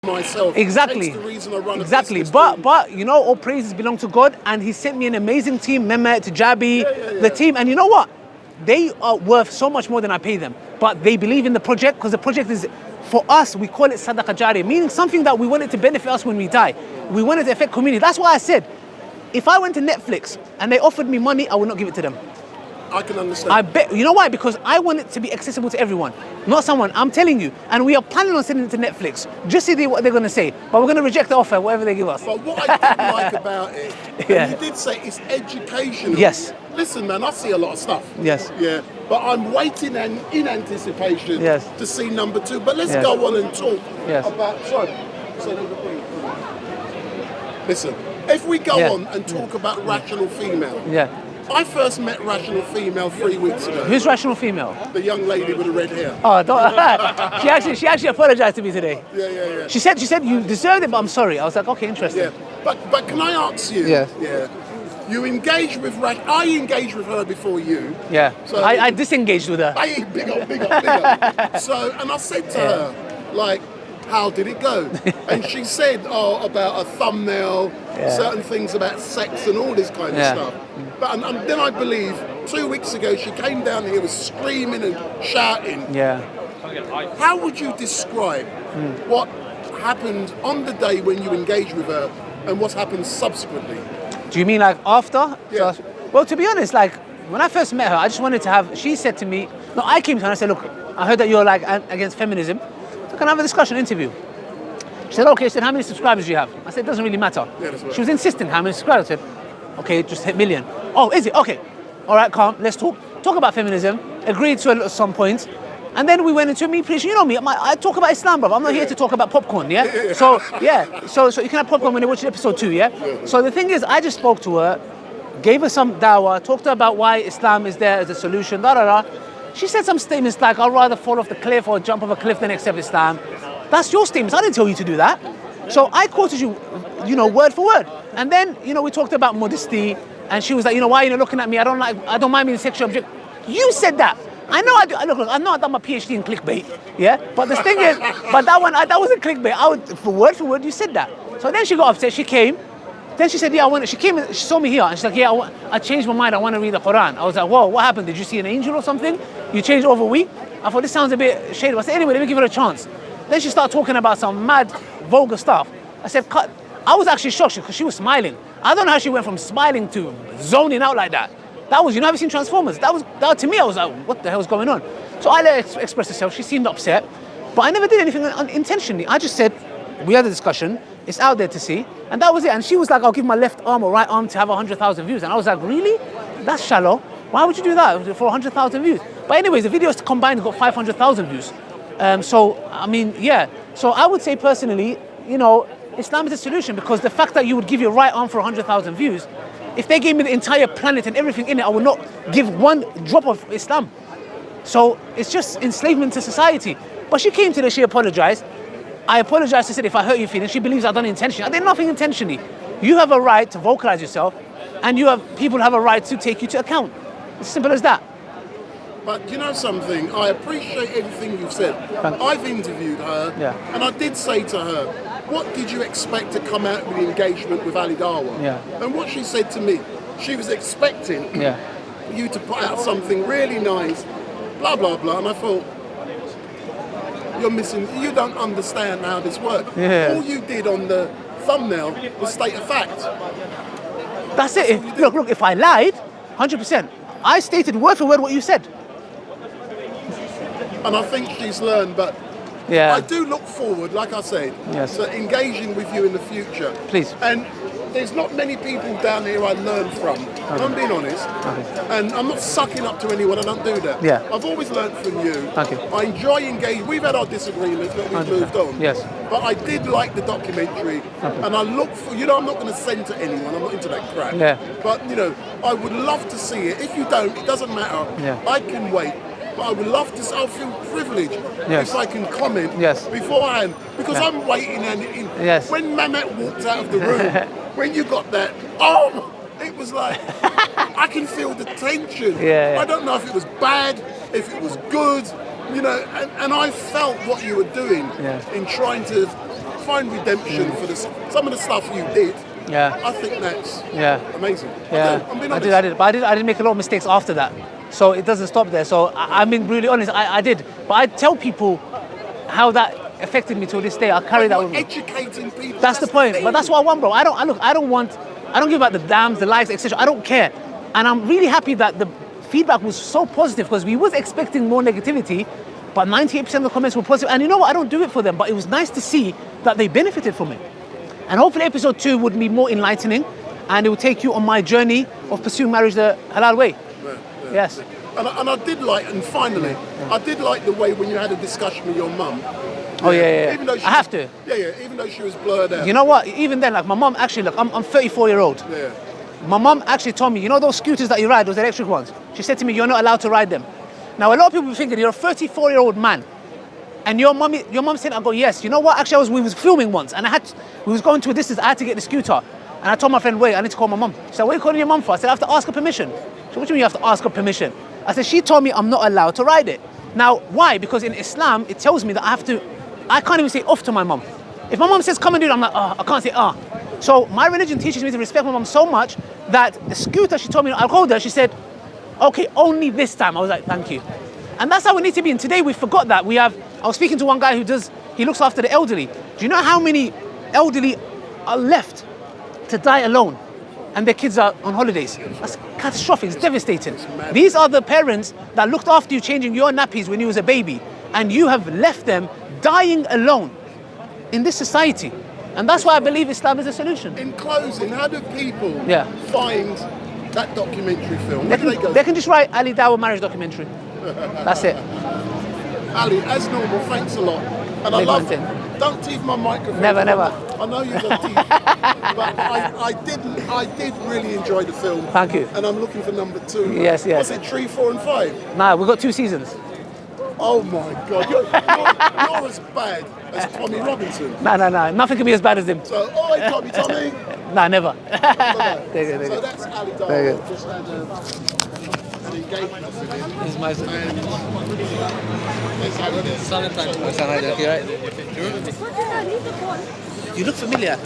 myself. Exactly. Hence the reason I run a exactly. business But you know, all praises belong to God, and He sent me an amazing team. Mehmet, Jabi, the team, and you know what? They are worth so much more than I pay them. But they believe in the project because the project is, for us, we call it Sadaqah Jariyah, meaning something that we want it to benefit us when we die. We want it to affect community. That's why I said, if I went to Netflix and they offered me money, I would not give it to them. I can understand. I bet. You know why? Because I want it to be accessible to everyone, not someone. I'm telling you. And we are planning on sending it to Netflix. Just see what they're going to say. But we're going to reject the offer, whatever they give us. But what I did like about it, Yeah. and you did say it's educational. Yes. Listen, man, I see a lot of stuff. Yes. Yeah. But I'm waiting in anticipation Yes. to see number 2. But let's Yes. go on and talk Yes. about. Sorry. Listen, if we go on and talk about rational female. Yeah. I first met rational female 3 weeks ago. Who's rational female? The young lady with the red hair. Oh, don't, she actually apologized to me today. Yeah. She said you deserved it, but I'm sorry. I was like, okay, interesting. Yeah. But can I ask you? Yes. Yeah. You engaged with I engaged with her before you. Yeah. So I disengaged with her. Big up. So, and I said to her, like, how did it go? And she said, about a thumbnail, certain things about sex and all this kind of stuff. But and then I believe 2 weeks ago she came down here was screaming and shouting. Yeah. How would you describe what happened on the day when you engaged with her and what's happened subsequently? Do you mean like after? Yeah. So, well, to be honest, like when I first met her, I just wanted to have. She said to me, no, I came to her and I said, look, I heard that you're like against feminism. So can I have a discussion, interview? She said, okay. She said, how many subscribers do you have? I said, it doesn't really matter. Yeah, that's right. She was insisting, how many subscribers? I said, okay, just hit million. Oh, is it? Okay. All right, calm. Let's talk about feminism. Agreed to at some point. And then we went into me, please. You know me. I talk about Islam, bro. I'm not here to talk about popcorn, yeah? So you can have popcorn when you watch episode 2, yeah? So the thing is, I just spoke to her, gave her some dawah, talked to her about why Islam is there as a solution, She said some statements like, I'd rather fall off the cliff or jump off a cliff than accept Islam. That's your statements. I didn't tell you to do that. So I quoted you, word for word. And then, we talked about modesty, and she was like, why are you not looking at me? I don't mind being a sexual object. You said that. I know I do. Look, I know I've done my PhD in clickbait, yeah? But the thing is, that wasn't clickbait. For word, you said that. So then she got upset, she came. Then she said, she came and she saw me here. And she's like, I changed my mind, I want to read the Quran. I was like, whoa, what happened? Did you see an angel or something? You changed over a week? I thought, this sounds a bit shady. I said, anyway, let me give it a chance. Then she started talking about some mad, vulgar stuff. I said, cut. I was actually shocked because she was smiling. I don't know how she went from smiling to zoning out like that. That was, have you seen Transformers? That to me, I was like, what the hell is going on? So I let her express herself. She seemed upset, but I never did anything intentionally. I just said, we had a discussion. It's out there to see, and that was it. And she was like, I'll give my left arm or right arm to have 100,000 views. And I was like, really? That's shallow. Why would you do that for 100,000 views? But anyways, the videos combined got 500,000 views. So I would say personally, Islam is a solution, because the fact that you would give your right arm for 100,000 views, if they gave me the entire planet and everything in it, I would not give one drop of Islam. So it's just enslavement to society. But she came to this, she apologized. I apologized, I said, if I hurt your feelings, she believes I've done it intentionally. I did nothing intentionally. You have a right to vocalize yourself, and people have a right to take you to account. It's simple as that. But you know something? I appreciate everything you've said. I've interviewed her, and I did say to her, what did you expect to come out with the engagement with Ali Dawa? Yeah. And what she said to me, she was expecting you to put out something really nice, blah, blah, blah. And I thought, you don't understand how this works. Yeah. All you did on the thumbnail was state a fact. That's it. Look, if I lied, 100%, I stated word for word what you said. And I think she's learned, but I do look forward, like I said, to engaging with you in the future. Please. And there's not many people down here I learn from. I'm being honest. And I'm not sucking up to anyone, I don't do that. Yeah. I've always learned from you. Thank you. I enjoy engaging. We've had our disagreements, but we've moved on. Yes. But I did like the documentary. And I look for, I'm not going to send to anyone. I'm not into that crap. Yeah. But, I would love to see it. If you don't, it doesn't matter. Yeah. I can wait. But I would love to. I'll feel privileged if I can comment beforehand, because I'm waiting. And when Mehmet walked out of the room, when you got that, it was like I can feel the tension. I don't know if it was bad, if it was good, and I felt what you were doing in trying to find redemption for some of the stuff you did. Yeah. I think that's amazing. Yeah. I'm being honest. I did. But I did make a lot of mistakes after that. So it doesn't stop there. So I'm being really honest. I did. But I tell people how that affected me to this day. I carry that with me. Educating people. That's the point. But that's what I want, bro. I don't give about the dams, the likes, etc. I don't care. And I'm really happy that the feedback was so positive because we was expecting more negativity, but 98% of the comments were positive. And you know what? I don't do it for them, but it was nice to see that they benefited from it. And hopefully episode 2 would be more enlightening and it will take you on my journey of pursuing marriage the halal way. Yes. And I did like, and finally, I did like the way when you had a discussion with your mum. Oh yeah. Even though I have to. Yeah, even though she was blurred out. You know what? Even then, like my mum actually, look, I'm 34-year-old. Yeah. My mum actually told me, you know those scooters that you ride, those electric ones? She said to me, you're not allowed to ride them. Now a lot of people thinking you're a 34-year-old man. And your mum said, I go, yes. You know what? Actually, we was filming once and we was going to a distance. I had to get the scooter. And I told my friend, wait, I need to call my mum. She said, what are you calling your mum for? I said, I have to ask her permission. She said, what do you mean you have to ask her permission? I said, she told me I'm not allowed to ride it. Now, why? Because in Islam, it tells me that I can't even say off to my mum. If my mum says, come and do it, I'm like, I can't say, So my religion teaches me to respect my mum so much that the scooter, she told me, I'll hold her. She said, okay, only this time. I was like, thank you. And that's how we need to be. And today we forgot that. I was speaking to one guy he looks after the elderly. Do you know how many elderly are left to die alone? And their kids are on holidays. That's catastrophic, it's devastating. These are the parents that looked after you changing your nappies when you was a baby. And you have left them dying alone in this society. And that's why I believe Islam is a solution. In closing, how do people find that documentary film? Where do they go? They can just write Ali Dawah marriage documentary. That's it. Ali, as normal, thanks a lot. And I love it. Don't teeth my microphone. Never. I know you got teeth, but I did really enjoy the film. Thank you. And I'm looking for number 2. Yes. Was it 3, 4, and 5? Nah, we've got 2 seasons. Oh my God, you're as bad as Tommy Robinson. Nah. Nothing can be as bad as him. So, Tommy. Nah, never. So that's Ali Dawah. Just had an engagement with him. It's my son. You look familiar.